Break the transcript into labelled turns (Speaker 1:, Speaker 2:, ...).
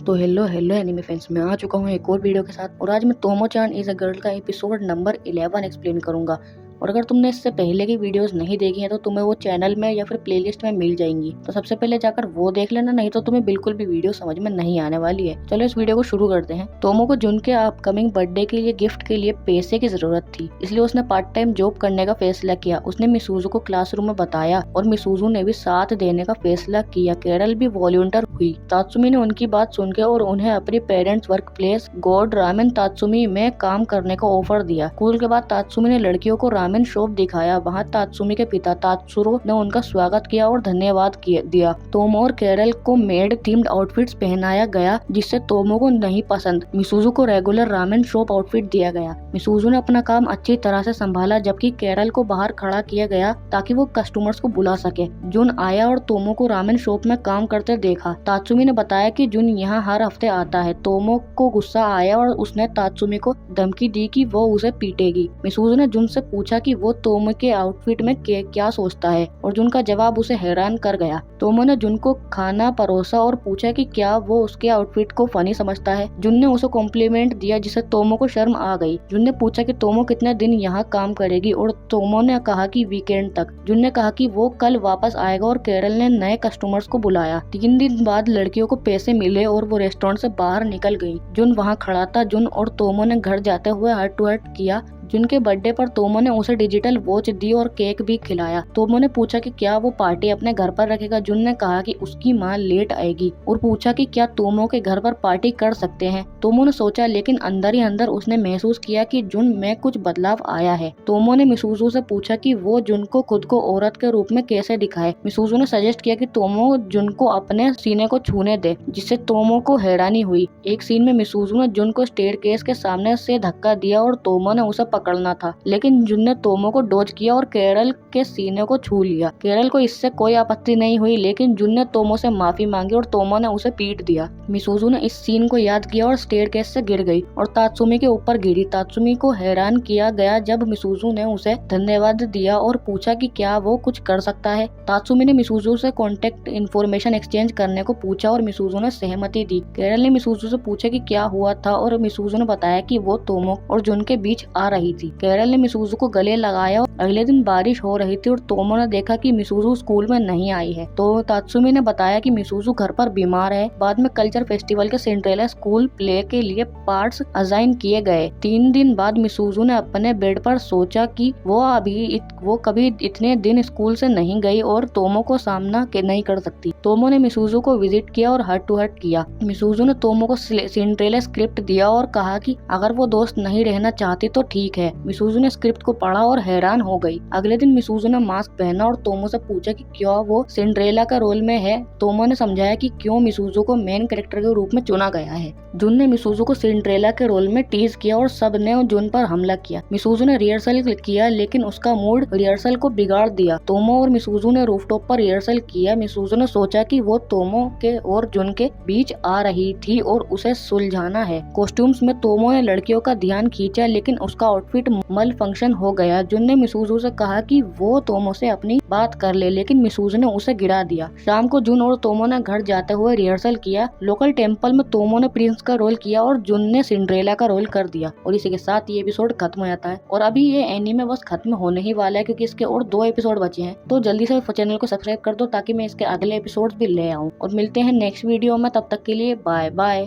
Speaker 1: तो hello anime fans, मैं आ चुका हूँ एक और वीडियो के साथ। और आज मैं तोमो-चान इज अ गर्ल का एपिसोड नंबर 11 एक्सप्लेन करूंगा। और अगर तुमने इससे पहले की वीडियोस नहीं देखी हैं तो तुम्हें वो चैनल में या फिर प्लेलिस्ट में मिल जाएंगी, तो सबसे पहले जाकर वो देख लेना, नहीं तो तुम्हें बिल्कुल भी वीडियो समझ में नहीं आने वाली है। चलो इस वीडियो को शुरू करते हैं। तोमो को जुन के अपकमिंग बर्थडे के लिए गिफ्ट के लिए पैसे की जरूरत थी, इसलिए उसने पार्ट टाइम जॉब करने का फैसला किया। उसने मिसूजू को क्लासरूम में बताया और मिसूजू ने भी साथ देने का फैसला किया। कैरल भी वॉलंटियर हुई। तात्सुमी ने उनकी बात सुनकर और उन्हें अपनी parents work place God ramen तात्सुमी में काम करने का ऑफर दिया। स्कूल के बाद तात्सुमी ने लड़कियों को रामेन शॉप दिखाया। वहाँ तात्सुमी के पिता तात्सुरो ने उनका स्वागत किया और धन्यवाद दिया। तोमो और कैरल को मेड थीम्ड आउटफिट्स पहनाया गया, जिससे तोमो को नहीं पसंद। मिसूजू को रेगुलर रामेन शॉप आउटफिट दिया गया। मिसूजू ने अपना काम अच्छी तरह से संभाला, जबकि कैरल को बाहर खड़ा किया गया ताकि वो कस्टमर्स को बुला सके। जुन आया और तोमो को रामेन शॉप में काम करते देखा। तात्सुमी ने बताया कि जुन यहाँ हर हफ्ते आता है। तोमो को गुस्सा आया और उसने तात्सुमी को धमकी दी कि वो उसे पीटेगी। मिसूजू ने जुन से पूछा कि वो तोमो के आउटफिट में क्या सोचता है, और जुन का जवाब उसे हैरान कर गया। तोमो ने जुन को खाना परोसा और पूछा कि क्या वो उसके आउटफिट को फनी समझता है। जुन ने उसे कॉम्प्लीमेंट दिया, जिससे तोमो को शर्म आ गई। जुन ने पूछा कि तोमो कितने दिन यहाँ काम करेगी, और तोमो ने कहा कि वीकेंड तक। जुन ने कहा कि वो कल वापस आएगा, और कैरल ने नए कस्टमर्स को बुलाया। 3 दिन बाद लड़कियों को पैसे मिले और वो रेस्टोरेंट से बाहर निकल गई। जुन वहाँ खड़ा था। जुन और तोमो ने घर जाते हुए हार्ट टू हार्ट किया। जुन के बर्थडे पर तोमो ने उसे डिजिटल वॉच दी और केक भी खिलाया। तोमो ने पूछा कि क्या वो पार्टी अपने घर पर रखेगा। जुन ने कहा कि उसकी माँ लेट आएगी और पूछा कि क्या तोमो के घर पर पार्टी कर सकते हैं। तोमो ने सोचा, लेकिन अंदर ही अंदर उसने महसूस किया कि जुन में कुछ बदलाव आया है। तोमो ने मिसूजू से पूछा कि वो जुन को खुद को औरत के रूप में कैसे दिखाए। मिसूजू ने सजेस्ट किया कि तोमो जुन को अपने सीने को छूने दे, जिससे तोमो को हैरानी हुई। एक सीन में मिसूजू ने जुन को स्टेयरकेस के सामने से धक्का दिया और तोमो ने उसे पकड़ना था, लेकिन जुन ने तोमो को डॉज किया और कैरल के सीने को छू लिया। कैरल को इससे कोई आपत्ति नहीं हुई, लेकिन जुन ने तोमो से माफी मांगी और तोमो ने उसे पीट दिया। मिसूजू ने इस सीन को याद किया और स्टेयरकेस से गिर गई और तात्सुमी के ऊपर गिरी। तात्सुमी को हैरान किया गया जब मिसूजू ने उसे धन्यवाद दिया और पूछा कि क्या वो कुछ कर सकता है। तात्सुमी ने मिसूजू से कॉन्टेक्ट इन्फॉर्मेशन एक्सचेंज करने को पूछा और मिसूजू ने सहमति दी। कैरल ने मिसूजू से पूछा कि क्या हुआ था और मिसूजू ने बताया कि वो तोमो और जुन के बीच आ रही थी। कैरल ने मिसूजू को गले लगाया। अगले दिन बारिश हो रही थी और तोमो ने देखा कि मिसूजू स्कूल में नहीं आई है, तो तात्सुमी ने बताया कि मिसूजू घर पर बीमार है। बाद में कल्चर फेस्टिवल के सिंड्रेला स्कूल प्ले के लिए पार्ट्स असाइन किए गए। 3 दिन बाद मिसूजू ने अपने बेड पर सोचा कि वो कभी इतने दिन स्कूल से नहीं गई और तोमो को सामना नहीं कर सकती। तोमो ने मिसूजू को विजिट किया और हार्ट टू हार्ट किया। मिसूजू ने तोमो को सिंड्रेला स्क्रिप्ट दिया और कहा कि अगर वो दोस्त नहीं रहना चाहती तो ठीक है। मिसूजू ने स्क्रिप्ट को पढ़ा और हैरान हो गई। अगले दिन मिसूजू ने मास्क पहना और तोमो से पूछा कि क्या वो सिंड्रेला का रोल में है। तोमो ने समझाया कि क्यों मिसूजू को मेन कैरेक्टर के रूप में चुना गया है। जुन ने मिसूजू को सिंड्रेला के रोल में टीज किया और सब ने जुन पर हमला किया। मिसूजू ने रिहर्सल किया, लेकिन उसका मूड रिहर्सल को बिगाड़ दिया। तोमो और मिसूजू ने रूफटॉप पर रिहर्सल किया। मिसूजू ने सोचा कि वो तोमो के और जुन के बीच आ रही थी और उसे सुलझाना है। कॉस्ट्यूम्स में तोमो ने लड़कियों का ध्यान खींचा, लेकिन उसका आउटफिट मल फंक्शन हो गया। जुन ने मिसूजू से कहा कि वो तोमो से अपनी बात कर ले, लेकिन मिसूजू ने उसे गिरा दिया। शाम को जुन और तोमो ने घर जाते हुए रिहर्सल किया। लोकल टेम्पल में तोमो ने प्रिंस का रोल किया और जुन ने सिंड्रेला का रोल कर दिया। और इसी के साथ ये एपिसोड खत्म हो जाता है। और अभी ये एनीमे बस खत्म होने ही वाला है, क्योंकि इसके और 2 एपिसोड बचे हैं। तो जल्दी से चैनल को सब्सक्राइब कर दो ताकि मैं इसके अगले एपिसोड भी ले आऊँ। और मिलते हैं नेक्स्ट वीडियो में, तब तक के लिए बाय बाय।